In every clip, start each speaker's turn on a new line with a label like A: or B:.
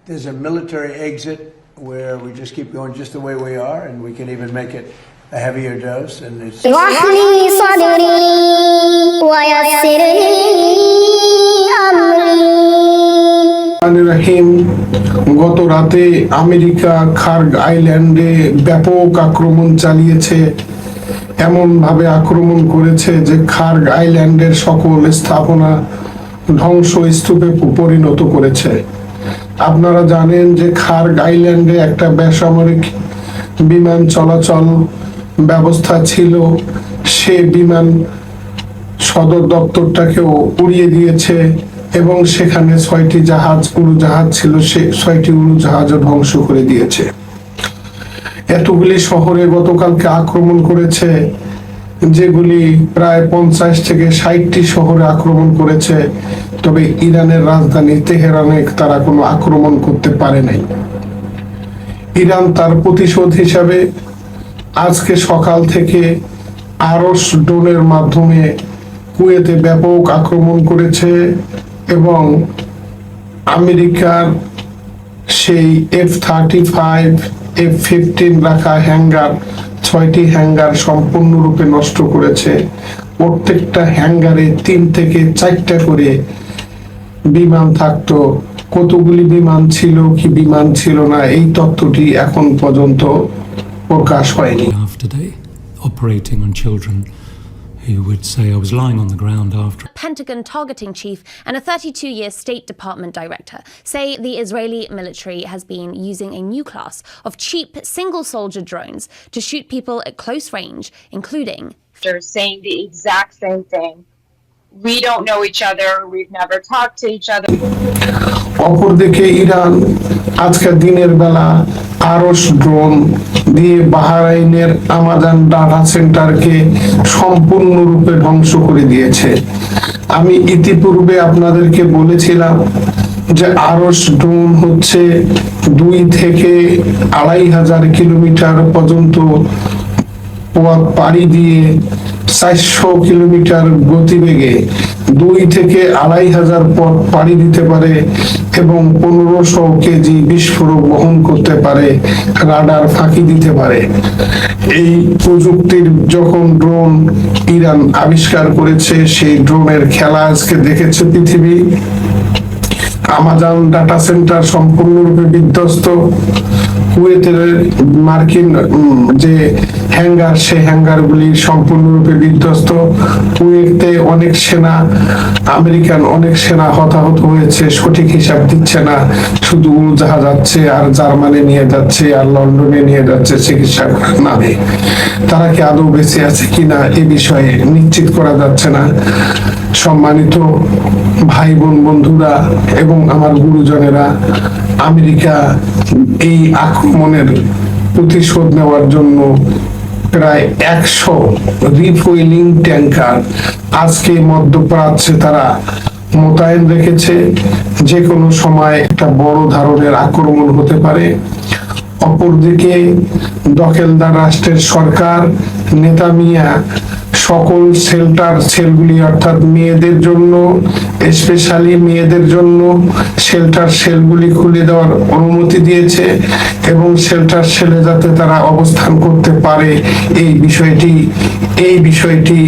A: there's a military exit where we just keep going just the way we are, and we can even make it a heavier dose. And it's
B: اشرح لي صدري ويسر لي أمري
C: রহিম। গত রাতে America খার্গ আইল্যান্ডে ব্যাপক আক্রমণ চালিয়েছে। এমন ভাবে আক্রমণ করেছে যে খার্গ আইল্যান্ডের সকল স্থাপনা ধ্বংসস্তূপে পরিণত করেছে। আপনারা জানেন যে খার্গ আইল্যান্ডে একটা বেসামরিক বিমান চলাচল ব্যবস্থা ছিল, সে বিমান সদর দপ্তরটাকেও উড়িয়ে দিয়েছে এবং সেখানে 6টি উড়োজাহাজ ছিল, সে 6টি উড়োজাহাজও ধ্বংস করে দিয়েছে। এতগুলি শহরে গতকালকে আক্রমণ করেছে, যেগুলি প্রায় 50 থেকে 60টি শহরে আক্রমণ করেছে। তবে ইরানের রাজধানী তেহরানে তারা কোনো আক্রমণ করতে পারে নাই। ইরান তার প্রতিশোধ হিসাবে আজকে সকাল থেকে আরস ড্রোনের মাধ্যমে কুয়েতে ব্যাপক আক্রমণ করেছে এবং আমেরিকার সেই F-35 F-15 রাখা হ্যাঙ্গার 6টি হ্যাঙ্গার সম্পূর্ণরূপে নষ্ট করেছে। প্রত্যেকটা হ্যাঙ্গারে 3 থেকে 4টা করে বিমান থাকতো। কতগুলি বিমান ছিল কি বিমান ছিল না এই তথ্যটি এখন পর্যন্ত প্রকাশ হয়নি।
D: Today, operating on children who would say I was lying on the ground after.
E: Pentagon targeting chief and a 32-year State Department director say the Israeli military has been using a new class of cheap single-soldier drones to shoot people at close range, including
F: They're saying the exact same thing. We don't know each other. We've never talked to each other.
C: অপরদিকে Iran আজকে দিনের বেলা আরস drone দিয়ে বাহরাইনের Amazon data সেন্টারকে সম্পূর্ণরূপে ধ্বংস করে দিয়েছে। আমি ইতিপূর্বে আপনাদেরকে বলেছিলাম যে আরস ড্রোন হচ্ছে 2 থেকে 2500 কিলোমিটার পর্যন্ত পথ পাড়ি দিয়ে 400 কিলোমিটার গতিবেগে 2 থেকে 2500 পথ পাড়ি দিতে পারে এবং 1500 কেজি বিস্ফোরক বহন করতে পারে, রাডার ফাঁকি দিতে পারে। এই প্রযুক্তির যখন ড্রোন ইরান আবিষ্কার করেছে, সেই ড্রোনের খেলা আজকে দেখেছে পৃথিবী। আমাজন ডাটা সেন্টার সম্পূর্ণরূপে বিধ্বস্ত। কুয়েতের মার্কিন যে হ্যাঙ্গার, সেই হ্যাঙ্গারগুলি সম্পূর্ণরূপে বিধ্বস্ত। কুয়েতে অনেক সেনা, আমেরিকান অনেক সেনা হতাহত হয়েছে, সঠিক হিসাব দিচ্ছে না। শুধু উড়োজাহাজ যাচ্ছে আর জার্মানি নিয়ে যাচ্ছে আর লন্ডনে নিয়ে যাচ্ছে চিকিৎসা করার নামে। তারা কি আদৌ বেঁচে আছে কিনা এ বিষয়ে নিশ্চিত করা যাচ্ছে না। সম্মানিত ভাই বোন বন্ধুরা এবং আমার গুরুজনেরা, আমেরিকা এই আক্রমণের প্রতিশোধ নেওয়ার জন্য প্রায় 100 রিফুয়েলিং ট্যাঙ্কার আজকে মধ্যপ্রাচ্যে তারা মোতায়েন রেখেছে। যে কোনো সময় একটা বড় ধরনের আক্রমণ হতে পারে। অপরদিকে দখলদার রাষ্ট্রের সরকার নেতানিয়া সকল সেলগুলি অর্থাৎ মেয়েদের জন্য, স্পেশালি মেয়েদের জন্য সেলগুলি খুলে দেওয়ার অনুমতি দিয়েছে এবং সেলে যাতে তারা অবস্থান করতে পারে এই বিষয়টি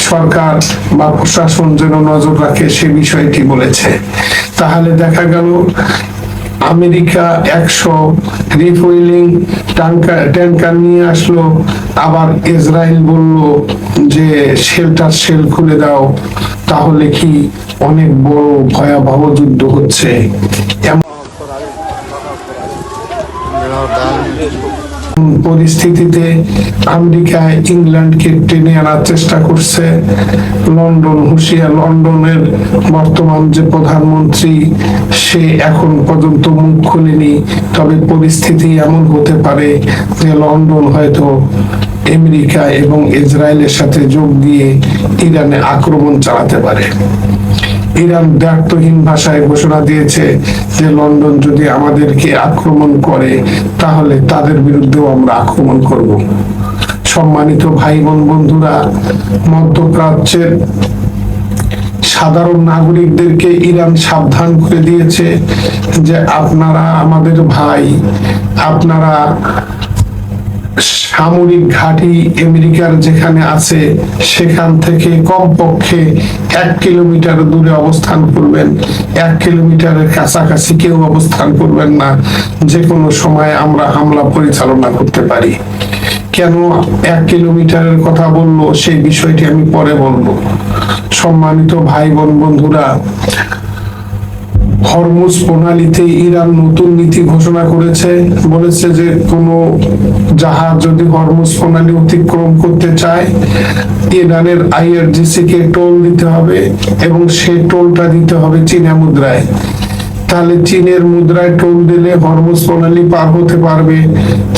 C: সরকার বা প্রশাসন যেন নজর রাখে সে বিষয়টি বলেছে। তাহলে দেখা গেল আমেরিকা 100 রিফুয়েলিং ট্যাঙ্কার নিয়ে আসলো, আবার ইসরায়েল বলল যে সেল খুলে দাও। তাহলে কি অনেক বড় ভয়াবহ যুদ্ধ হচ্ছে। পরিস্থিতিতে আমেরিকা ইংল্যান্ডকে টেনে আনার চেষ্টা করছে। লন্ডনের বর্তমান যে প্রধানমন্ত্রী, সে এখন পর্যন্ত মুখ খুলেনি। তবে পরিস্থিতি এমন হতে পারে যে লন্ডন হয়তো আমেরিকা এবং ইসরায়েলের সাথে যোগ দিয়ে ইরানে আক্রমণ চালাতে পারে। ইরান দ্ব্যর্থহীন ভাষায় ঘোষণা দিয়েছে যে লন্ডন যদি আমাদেরকে আক্রমণ করে তাহলে তাদের বিরুদ্ধেও আমরা আক্রমণ করব। সম্মানিত ভাই বোন বন্ধুরা, মধ্যপ্রাচ্যের সাধারণ নাগরিকদেরকে ইরান সাবধান করে দিয়েছে যে আপনারা আমাদের ভাই, আপনারা সামরিক ঘাঁটি আমেরিকার যেখানে আছে সেখান থেকে কমপক্ষে 1 কিলোমিটার দূরে অবস্থান করবেন, 1 কিলোমিটারের কাছাকাছি কেউ অবস্থান করবেন না, যে কোনো সময় আমরা হামলা পরিচালনা করতে পারি। কেন 1 কিলোমিটারের কথা বললো সেই বিষয়টি আমি পরে বলবো। সম্মানিত ভাই বোন বন্ধুরা, হরমুজ প্রণালীতে ইরান নতুন নীতি ঘোষণা করেছে, বলেছে যে কোনো জাহাজ যদি হরমুজ প্রণালী অতিক্রম করতে চায় ইরানের আইআরজিসি কে টোল দিতে হবে এবং সেই টোলটা দিতে হবে চীনা মুদ্রায়। তাহলে চীনের মুদ্রায় টোল দিলে হরমুজ প্রণালী পার হতে পারবে,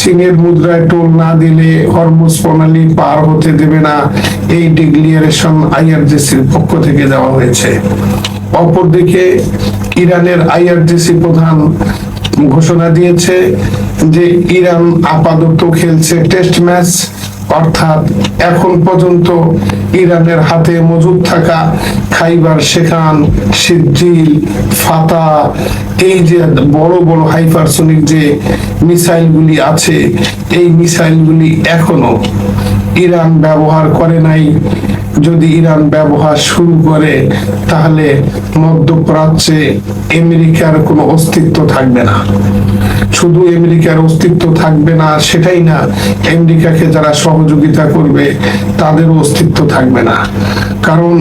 C: চীনের মুদ্রায় টোল না দিলে হরমুজ প্রণালী পার হতে দেবে না। এই ডিক্লিয়ারেশন আইআরজিসির পক্ষ থেকে দেওয়া হয়েছে। অপরদিকে ইরানের আইআরজিসি প্রধান ঘোষণা দিয়েছে যে ইরান আপাতত খেলছে টেস্ট ম্যাচ, অর্থাৎ এখন পর্যন্ত ইরানের হাতে মজুদ থাকা খাইবার শেখান, সিজ্জিল, ফাতা, এই যে বড় বড় হাইপারসোনিক যে মিসাইলগুলি আছে, এই মিসাইলগুলি এখনো ইরান ব্যবহার করে নাই। যদি ইরান ব্যবহার শুরু করে তাহলে মধ্যপ্রাচ্যে আমেরিকার কোনো অস্তিত্ব থাকবে না। শুধু আমেরিকার অস্তিত্ব থাকবে না সেটাই না, আমেরিকাকে যারা সহযোগিতা করবে তাদেরও অস্তিত্ব থাকবে না। কারণ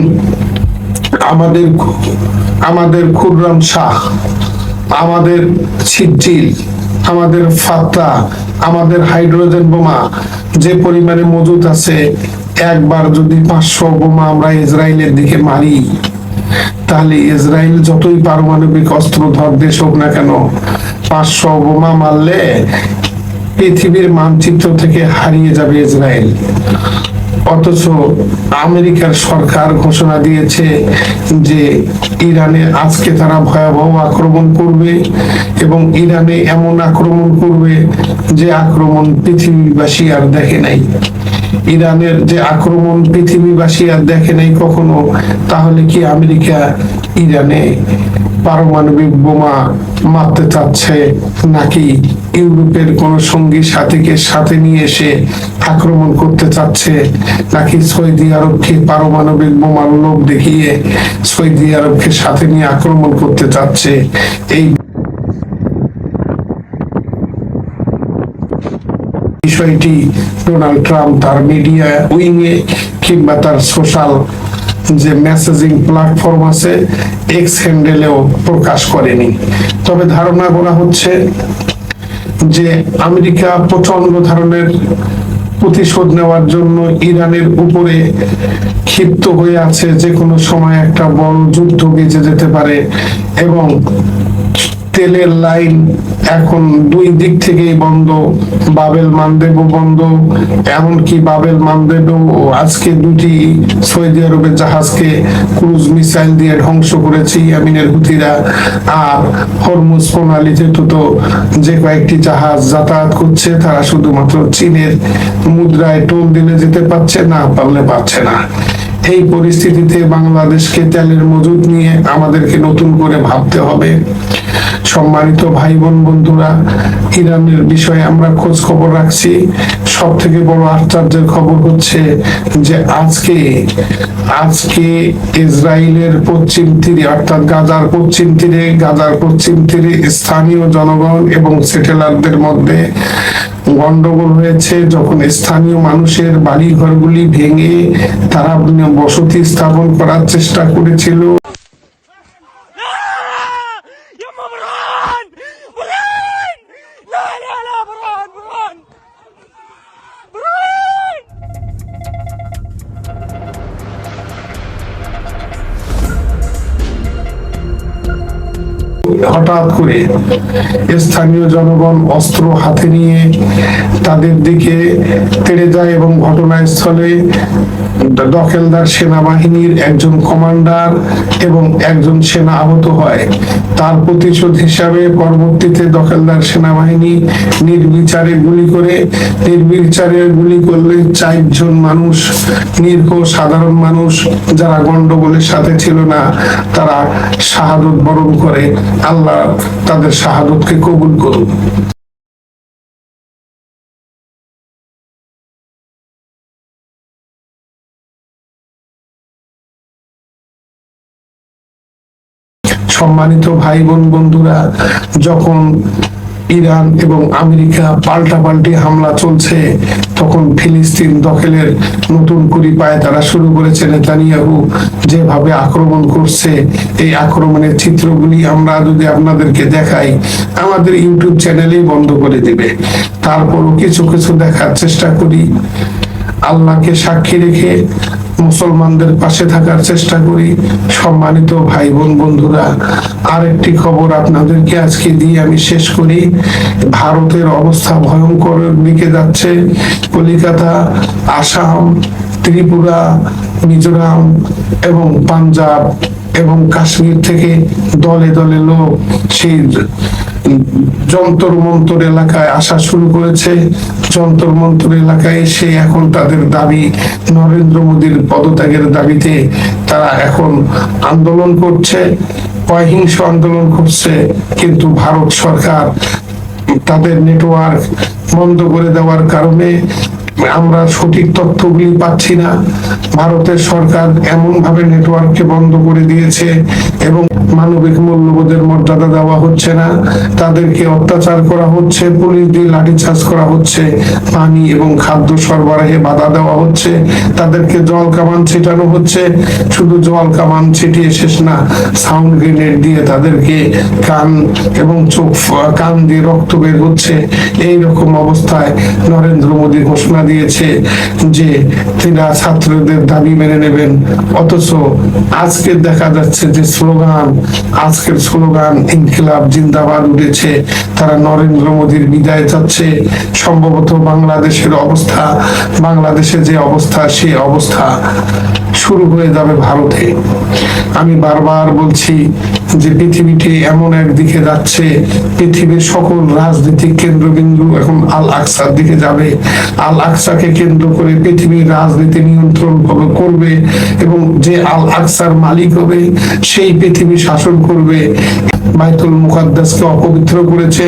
C: আমাদের খুররাম শাহ, আমাদের সিজ্জিল, আমাদের ফাত্তা, আমাদের হাইড্রোজেন বোমা যে পরিমাণে মজুদ আছে, একবার যদি 500 বোমা আমরা ইসরায়েলের দিকে মারি তাহলে ইসরায়েল যতই পারমাণবিক অস্ত্রধর দেশ হোক না কেন, 500 বোমা মারলে পৃথিবীর মানচিত্র থেকে হারিয়ে যাবে ইসরায়েল। অথচ আমেরিকার সরকার ঘোষণা দিয়েছে যে ইরানে আজকে তারা ভয়াবহ আক্রমণ করবে এবং ইরানে এমন আক্রমণ করবে যে আক্রমণ পৃথিবীবাসী আর দেখে নাই। ইরানের যে আক্রমণ পৃথিবীবাসী আর দেখে নাই কখনো, তাহলে কি আমেরিকা ইরানে পারমাণবিক বোমা মারতে চাচ্ছে নাকি ইউরোপের কোন সঙ্গী সাথীকে সাথে নিয়ে এসে আক্রমণ করতে চাচ্ছে, নাকি সৌদি আরবকে পারমাণবিক বোমার লোভ দেখিয়ে সৌদি আরবকে সাথে নিয়ে আক্রমণ করতে চাচ্ছে? এই বিষয়টি ডোনাল্ড ট্রাম্প তার মিডিয়া উইংয়ে কিংবা তার সোশ্যাল যে মেসেজিং প্ল্যাটফর্ম আছে এক্স হ্যান্ডেলেও প্রকাশ করেনি। তবে ধারণা করা হচ্ছে যে আমেরিকা প্রচন্ড ধরনের প্রতিশোধ নেওয়ার জন্য ইরানের উপরে ক্ষিপ্ত হয়ে আছে, যে কোনো সময় একটা বড় যুদ্ধ বেজে যেতে পারে এবং তেলের লাইন এখন 2 দিক থেকেই বন্ধ, বাবেল মানদেবও বন্ধ, এমনকি বাবেল মানদেবও আজকে 2টি সৌদি আরবের জাহাজকে ক্রুজ মিসাইল দিয়ে ধ্বংস করেছে ইয়ামিনের হুথিরা। আর হরমুজ প্রণালীতে তো যে কয়েকটি জাহাজ যাতায়াত করছে তারা শুধুমাত্র চীনের মুদ্রায় টোল দিলে যেতে পারছে, না পারলে পারছে না। এই পরিস্থিতিতে বাংলাদেশকে তেলের মজুদ নিয়ে আমাদেরকে নতুন করে ভাবতে হবে। সম্মানিত ভাই বোন বন্ধুরা, ইরানের বিষয়ে আমরা খোঁজ খবর রাখছি। সব থেকে বড় আশ্চর্যের খবর হচ্ছে যে আজকে ইসরায়েলের পশ্চিম তীরে অর্থাৎ গাজার পশ্চিম তীরে স্থানীয় জনগণ এবং সেটেলারদের মধ্যে গন্ডগোল হয়েছে। যখন স্থানীয় মানুষের বাড়ি ঘরগুলি ভেঙে তারা বসতি স্থাপন করার চেষ্টা করেছিল, হঠাৎ করে স্থানীয় জনগণ অস্ত্র হাতে নিয়ে তাদের দিকে তেড়ে যায় এবং ঘটনাস্থলে দখলদার সেনাবাহিনীর একজন কমান্ডার এবং একজন সেনা আহত হয়। তার প্রতিশোধ হিসাবে পরবর্তীতে দখলদার সেনাবাহিনী নির্বিচারে গুলি করলে 4 জন মানুষ, নিরীহ সাধারণ মানুষ যারা গন্ডগোলের সাথে ছিল না, তারা শাহাদত বরণ করে। আল্লাহ তাদের শাহাদতকে কবুল করুন। সম্মানিত ভাই বোন বন্ধুরা, যখন ইরান এবং আমেরিকা পাল্টাপাল্টি হামলা চলছে, তখন ফিলিস্তিন দখলের নতুন পায় তারা শুরু করেছে। নেতানিয়াহু যেভাবে আক্রমণ করছে, এই আক্রমণের চিত্রগুলি আমরা যদি আপনাদেরকে দেখাই, আমাদের ইউটিউব চ্যানেলেই বন্ধ করে দিবে। তারপরও কিছু কিছু দেখার চেষ্টা করি। আল্লাহকে সাক্ষী রেখে মুসলমানদের পাশে থাকার চেষ্টা করি। সম্মানিত ভাই বোন বন্ধুরা, আরেকটি খবর আপনাদেরকে আজকে দিয়ে আমি শেষ করি। ভারতের অবস্থা ভয়ঙ্কর দিকে যাচ্ছে। কলিকাতা, আসাম, ত্রিপুরা, মিজোরাম এবং পাঞ্জাব এবং কাশ্মীর থেকে দলে দলে লোক সেই যন্তর মন্তর এলাকায় আসা শুরু করেছে। যন্তর মন্তর এলাকায় এসে এখন তাদের দাবি, নরেন্দ্র মোদীর পদত্যাগের দাবিতে তারা এখন আন্দোলন করছে, অহিংস আন্দোলন করছে। কিন্তু ভারত সরকার তাদের নেটওয়ার্ক বন্ধ করে দেওয়ার কারণে আমরা সঠিক তথ্যগুলি পাচ্ছি না। ভারতের সরকার এমন ভাবে নেটওয়ার্ককে বন্ধ করে দিয়েছে এবং মানবিক মূল্যবোধের মর্যাদা দেওয়া হচ্ছে না। তাদেরকে অত্যাচার করা হচ্ছে, পুলিশ দিয়ে লাঠিচার্জ করা হচ্ছে, পানি এবং খাদ্য সরবরাহে বাধা দেওয়া হচ্ছে, তাদেরকে জল কামান ছিটানো হচ্ছে। শুধু জল কামান ছিটিয়ে শেষ না, সাউন্ড গ্রেনেড দিয়ে তাদেরকে কান এবং চোখ, কান দিয়ে রক্ত বের হচ্ছে। এইরকম অবস্থায় নরেন্দ্র মোদী ঘোষণা দিয়েছে যে তিনি ছাত্রদের দাবি মেনে নেবেন। অথচ আজকে দেখা যাচ্ছে যে আজকের স্লোগান ইনকিলাব জিন্দাবাদ উঠেছে। তারা নরেন্দ্র মোদীর বিদায় চাচ্ছে। সম্ভবত বাংলাদেশে যে অবস্থা, সেই অবস্থা শুরু হয়ে যাবে ভারতে। আমি বারবার বলছি যে পৃথিবীটি এমন একদিকে যাচ্ছে, পৃথিবীর সকল রাজনৈতিক কেন্দ্রবিন্দু এখন আল আকসার দিকে যাবে। আল আকসাকে কেন্দ্র করে পৃথিবীর রাজনীতি নিয়ন্ত্রণ করবে এবং যে আল আকসার মালিক হবে সেই পৃথিবী শাসন করবে। বাইতুল মুকাদ্দাসকে অপবিত্র করেছে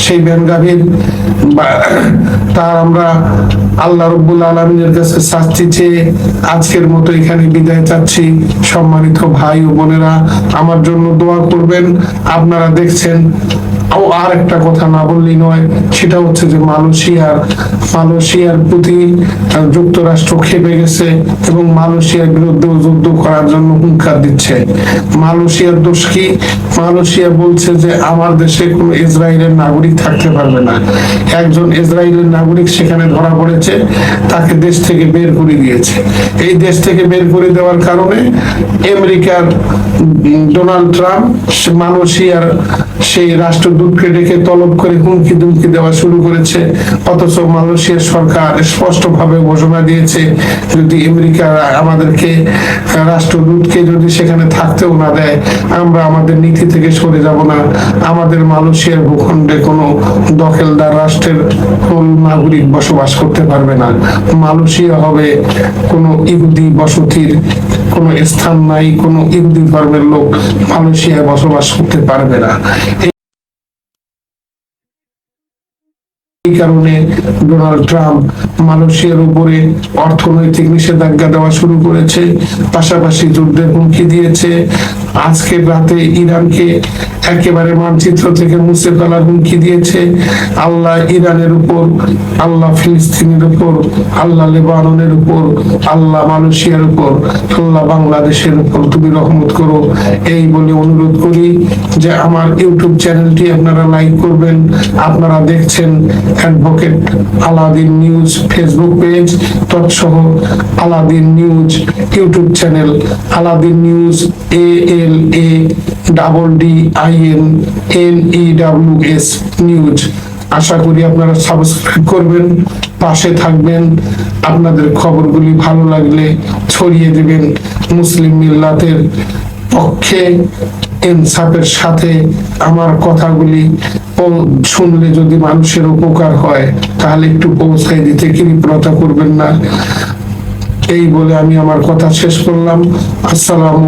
C: সেই বেনগাভির, তার আমরা আল্লাহ রাব্বুল আলামিনের কাছে শাস্তি চেয়ে আজকের মতো এখানে বিদায় চাচ্ছি। সম্মানিত ভাই ও বোনেরা, আমার জন্য দোয়া করবেন। আপনারা দেখছেন, আর একটা কথা না বললেই নয়, সেটা হচ্ছে যে মালয়েশিয়ার প্রতি যুক্তরাষ্ট্র খেপে গেছে এবং মালয়েশিয়ার বিরুদ্ধে যুদ্ধ করার জন্য হুঙ্কার দিচ্ছে। মালয়েশিয়ার দোষ কি? মালয়েশিয়া বলছে যে আমার দেশে কোনো ইসরায়েলের নাগরিক থাকতে পারবে না। একজন ইসরায়েলের নাগরিক সেখানে ধরা পড়েছে, তাকে দেশ থেকে বের করে দিয়েছে। এই দেশ থেকে বের করে দেওয়ার কারণে আমেরিকার ডোনাল্ড ট্রাম্প মালয়েশিয়ার সেই রাষ্ট্রদূতকে ডেকে তলব করে হুমকি দুমকি দেওয়া শুরু করেছে। অথচ মালয়েশিয়ার সরকার স্পষ্টভাবে ঘোষণা দিয়েছে, যদি আমেরিকা আমাদেরকে রাষ্ট্রদূতকে যদি সেখানে থাকতেও না দেয়, আমরা আমাদের নীতি থেকে সরে যাব না। আমাদের মালয়েশিয়ার ভূখণ্ডে কোনো দখলদার রাষ্ট্রের কোন নাগরিক বসবাস করতে পারবে না। মালয়েশিয়া হবে কোনো ইহুদি বসতির কোনো স্থান নাই, কোনো ইহুদি ধর্মের লোক মালয়েশিয়ায় বসবাস করতে পারবে না। এই কারণে ডোনাল্ড ট্রাম্প মালয়েশিয়ার উপরে অর্থনৈতিক নিষেধাজ্ঞা দেওয়া শুরু করেছে, পাশাপাশি যুদ্ধের হুমকি দিয়েছে। আজকের রাতে ইরানকে একেবারে মানচিত্র থেকে মুছে ফেলার হুমকি দিয়েছে। আল্লাহ ইরানের উপর, আল্লাহ ফিলিস্তিনের উপর, আল্লাহ লেবাননের উপর, আল্লাহ মালয়েশিয়ার উপর, আল্লাহ বাংলাদেশের উপর তুমি রহমত করো, এই বলে অনুরোধ করি যে আমার ইউটিউব চ্যানেলটি আপনারা লাইক করবেন। আপনারা দেখছেন advocate Aladin news Facebook page, তৎসহ Aladin news YouTube channel, Aladin news AA MLADDINNEWS news. আশা করি আপনারা সাবস্ক্রাইব করবেন, পাশে থাকবেন, আপনাদের খবরগুলি ভালো লাগলে ছড়িয়ে দিবেন। মুসলিম মিল্লাতের পক্ষে ইনসাফের সাথে আমার কথাগুলি শুনলে যদি মানুষের উপকার হয় তাহলে একটু পৌঁছায় দিতে কৃপণতা করবেন না। এই বলে আমি আমার কথা শেষ করলাম। আসসালামু